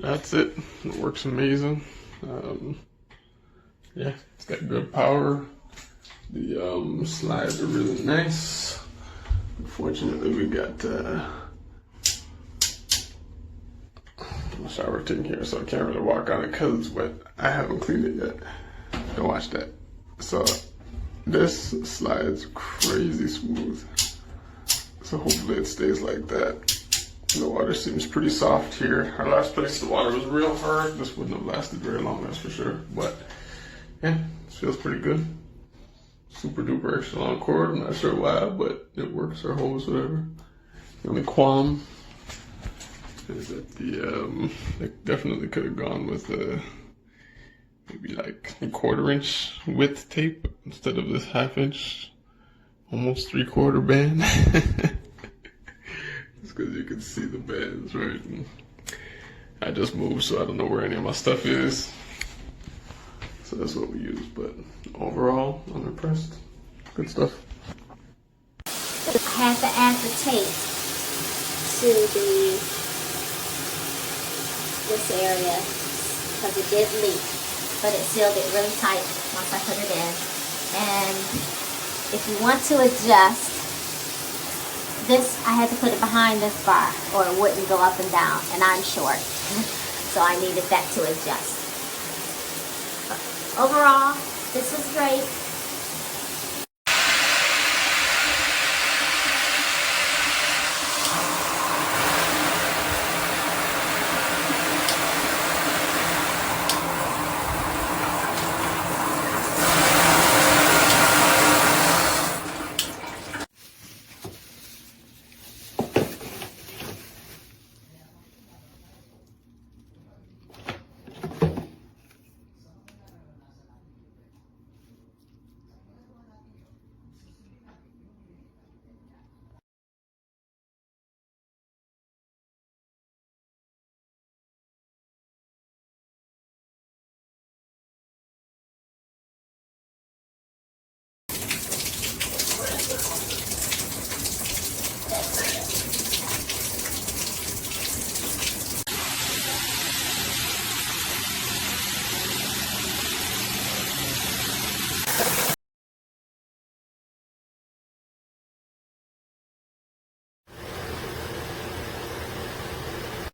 That's it. It works amazing. Yeah, it's got good power. The slides are really nice. Unfortunately, we got my shower thing here, so I can't really walk on it because it's wet. I haven't cleaned it yet. Don't watch that. So this slides crazy smooth. So hopefully it stays like that. The water seems pretty soft here. Our last place, the water was real hard. This wouldn't have lasted very long, that's for sure. But yeah, this feels pretty good. Super duper extra long cord. I'm not sure why, but it works or holds whatever. The only qualm is that it definitely could have gone with maybe like a 1/4 inch width tape instead of this 1/2 inch, almost 3/4 band. Because you can see the bands, right? And I just moved, so I don't know where any of my stuff is. So that's what we use, but overall, I'm impressed. Good stuff. I had to add the tape to this area because it did leak, but it sealed it really tight once I put it in. And if you want to adjust, this, I had to put it behind this bar or it wouldn't go up and down, and I'm short, so I needed that to adjust. But overall, this was great.